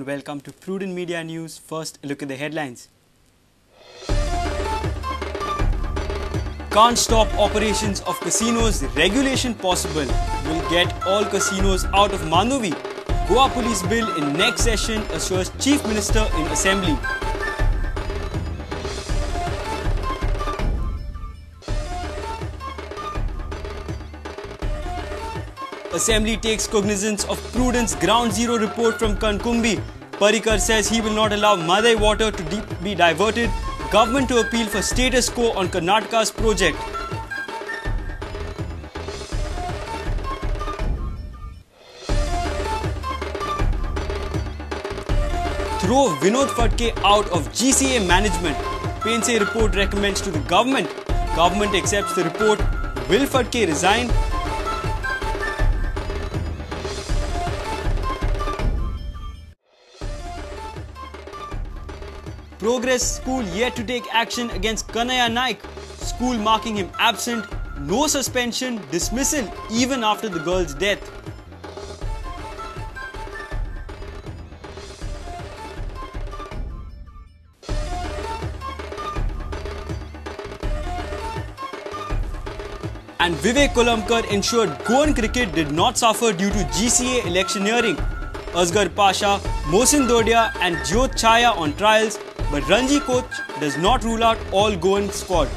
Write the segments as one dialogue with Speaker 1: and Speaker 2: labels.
Speaker 1: and welcome to Prudent Media News. First, a look at the headlines. Can't stop operations of casinos, regulation possible. Will get all casinos out of Mandovi. Goa police bill in next session, assures Chief Minister in Assembly. Assembly takes cognizance of Prudent's Ground Zero report from Kankumbi. Parikar says he will not allow Madai water to be diverted. Government to appeal for status quo on Karnataka's project. Throw Vinod Phadke out of GCA management. Pense report recommends to the government. Government accepts the report. Will Phadke resign? Progress School yet to take action against Kanaya Naik. School marking him absent. No suspension, dismissal even after the girl's death. And Vivek Kolamkar ensured Goan cricket did not suffer due to GCA electioneering. Asghar Pasha, Mohsin Dodia and Jyot Chaya on trials, but Ranji coach does not rule out all Goan squad.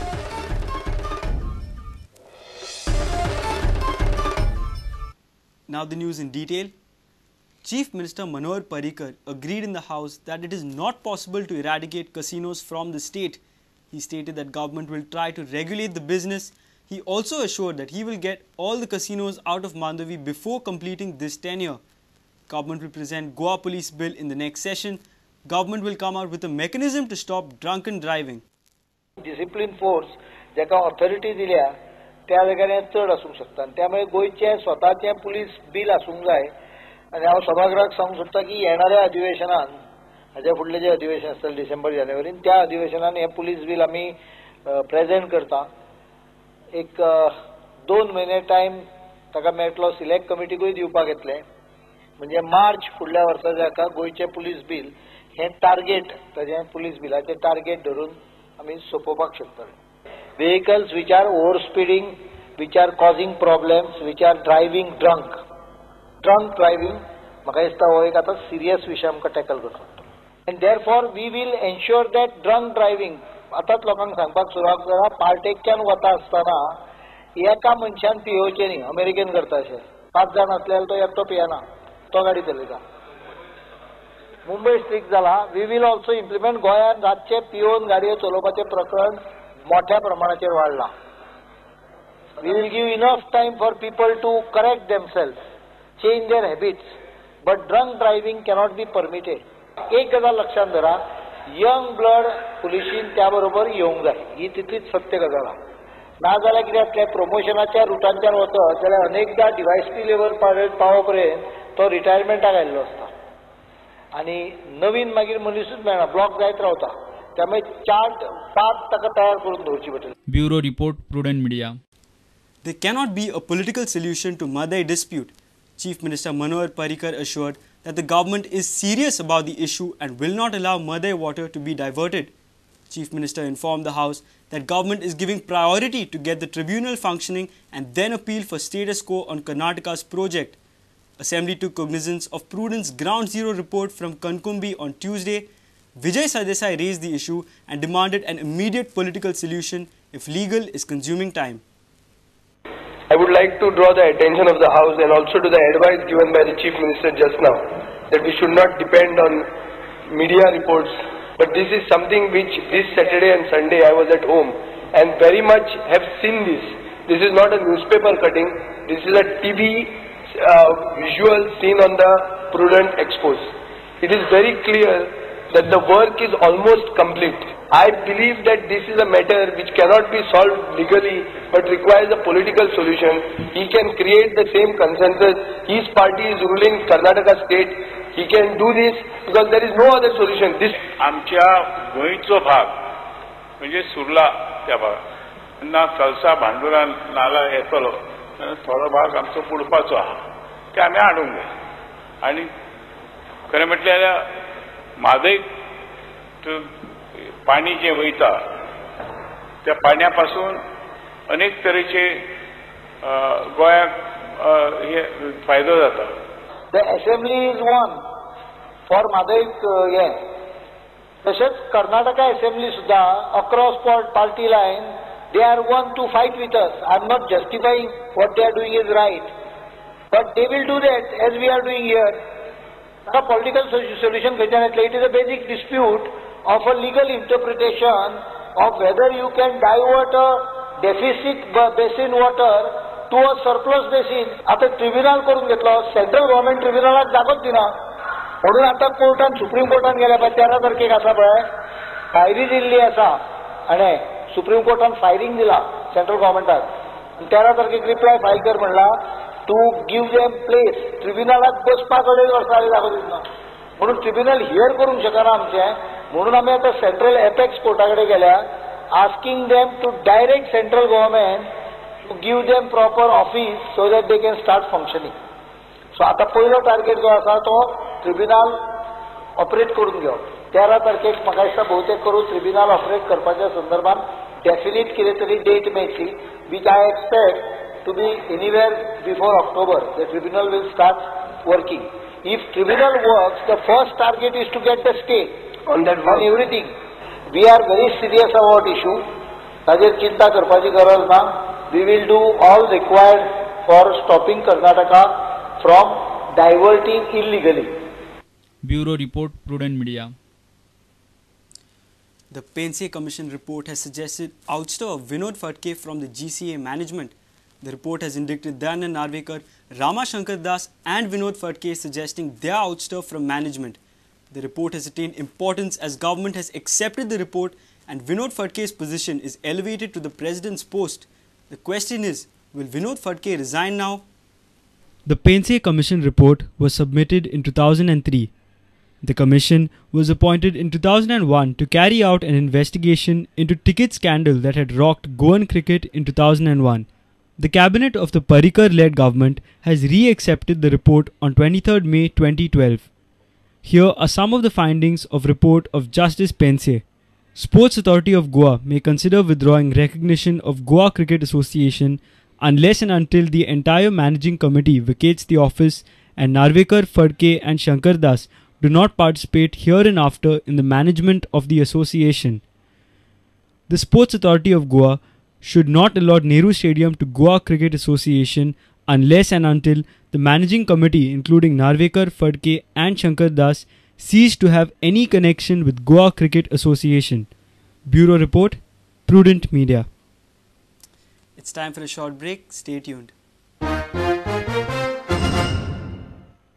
Speaker 1: Now the news in detail. Chief Minister Manohar Parrikar agreed in the House that it is not possible to eradicate casinos from the state. He stated that government will try to regulate the business. He also assured that he will get all the casinos out of Mandovi before completing this tenure. Government will present Goa police bill in the next session. Government will come out with a mechanism to stop drunken driving.
Speaker 2: Discipline force, ज्याका authority दिल्या त्या जाग्यार चड आसूंक शकता आणि त्यामुळे गोयचे स्वताचे पुलीस बिल आसूंक जाय आणि हांव सभागृहाक सांगूंक सोदता की येणाऱ्या अधिवेशनात हाच्या फुडले जे अधिवेशन आसतलें डिसेंबर जानेवारीन त्या अधिवेशनात हे पुलीस बिल आमी प्रेजेंट करता एक 2 महिने टाइम ताका मेळटलो सिलेक्ट कमिटीकूय दिवपाक येतले म्हणजे मार्च फुडल्या वर्सा हाका गोयचे पुलीस बिल हे टार्गेट ताजे पुलीस बिलाचे टार्गेट धरून आमी सोपोवपाक शकतले. Vehicles which are overspeeding, which are causing problems, which are driving drunk. Drunk driving, म्हाका दिसता हो एक आतां सिरियस विशय आमकां टॅकल करचो पडटलो. And therefore we will ensure that drunk driving, आतांच लोकांक सांगपाक सुरवात करा, पार्टेच्यान वता आसतना एका मनशान पियोवचें न्ही, अमेरिकेन करता अशें. 5 जाण आसल्यार तो एकटो पियेना, तो गाडी चलयता. मुंबई स्ट्रिक्ट जाला. We will also implement. गोंयांत रातचे पिवन गाडयो चलोवपाचें प्रकरण मोठ्या प्रमाणाचेर वाडलां. We will give enough time for people to correct themselves, change their habits, but drunk driving cannot be permitted. एक गजाल लक्षात धरा, यंग ब्लड पुलिशीन त्या बरोबर येवंक जाय, ही तितलीच सत्य गजाल आहा. नाजाल्यार कितें जातलें, प्रमोशनाच्या रुटांच्यान वचत जाल्यार अनेकदां डिवायसपी लेवल पावो पर्यंत तो रिटायरमेंटाक आयिल्लो आसता आणि नवीन मागीर मनीसूच मेळना, ब्लॉक जायत रावता. त्यामुळे चार्ट पाथ ताका तयार करून दवरची पडटली.
Speaker 3: Bureau report, prudent media.
Speaker 1: There cannot be a political solution to Madai dispute. Chief Minister Manohar Parrikar assured that the government is serious about the issue and will not allow Madai water to be diverted. Chief Minister informed the House that government is giving priority to get the tribunal functioning and then appeal for status quo on Karnataka's project. Assembly took cognizance of Prudent's Ground Zero report from Kankumbi on Tuesday. Vijay Sardesai raised the issue and demanded an immediate political solution if legal is consuming time.
Speaker 4: I would like to draw the attention of the House and also to the advice given by the Chief Minister just now that we should not depend on media reports, but this is something which this Saturday and Sunday I was at home and very much have seen this. This is not a newspaper cutting, this is a TV visual seen on the Prudent expose. It is very clear that the work is almost complete. I believe that this is a matter which cannot be solved legally but requires a political solution. He can create the same consensus. His party is ruling Karnataka state. He can do this because there is no other solution. This
Speaker 5: आमच्या गोंयचो भाग म्हणजे सुर्ला त्या भागात ना कलसा भांडुरा नाला येतलो थोडो भाग आमचो बुडपाचो आहा ते आमी हाडूंक जाय आणि खरें म्हटल्यार म्हादईत पाणी जे वयता त्या पाण्यापासून अनेक तरेचे गोंयाक हे फायदो जाता.
Speaker 2: The assembly is one for म्हादईक हे. तशेंच कर्नाटका assembly सुद्धा across party line they are one to fight with us. I am not justifying what they are doing is right, but they will do that as we are doing here. The political solution it is a basic dispute of a legal interpretation of whether you can divert a deficit basin water to a surplus basin. आता tribunal करून घेतलो, central government ट्रिब्युनलाक जागोच दिना म्हणून आता कोर्टान supreme कोर्टान गेल्या पळय 13 तारखेक आसा पळय फायरी दिल्ली आसा आणि सुप्रीम कोर्टान फायरिंग दिला सेंट्रल गव्हर्नमेंटाक. 13 तारखेक रिप्लाय फायल कर म्हणला टू गिव देम प्लेस. ट्रिब्युनलाक बसपाक 2.5 वर्सां जागो दिना म्हणून ट्रिब्युनल हियर करूंक शकना आमचें. म्हणून आमी आता सेंट्रल एपेक्स कोर्टा कडेन गेल्या asking them to direct central government to give them proper office so that they can start functioning. So आता पहिलो टार्गेट जो आसा तो ट्रिब्युनल ऑपरेट करून घेवप. 13 तारखेक म्हाका दिसता बहुतेक करून ट्रिब्युनल ऑपरेट करपाच्या संदर्भात डेफिनेट कितें तरी डेट मेळची which I expect to be anywhere before October. The tribunal will start working. If tribunal works, the first target is to get the stay on everything. We are very serious about issue. ताजेर चिंता करपाची गरज ना. We will do all required for stopping Karnataka from diverting illegally.
Speaker 3: Bureau Report, Prudent Media.
Speaker 1: The Pense Commission report has suggested ouster of Vinod Phadke from the GCA management. The report has indicted Dayanand Narvekar, Rama Shankar Das and Vinod Phadke suggesting their ouster from management. The report has attained importance as government has accepted the report and Vinod Phadke's position is elevated to the president's post. The question is, will Vinod Phadke resign now? The Pense Commission report was submitted in 2003. The commission was appointed in 2001 to carry out an investigation into ticket scandal that had rocked Goan cricket in 2001. The cabinet of the Parrikar-led government has re-accepted the report on 23rd May 2012. Here are some of the findings of report of Justice Pense. Sports Authority of Goa may consider withdrawing recognition of Goa Cricket Association unless and until the entire managing committee vacates the office and Narvekar, Phadke and Shankar Das do not participate hereinafter in the management of the association. The Sports Authority of Goa should not allot Nehru Stadium to Goa Cricket Association unless and until the managing committee including Narvekar, Phadke and Shankar Das cease to have any connection with Goa Cricket Association. Bureau Report, Prudent Media. It's time for a short break. Stay tuned.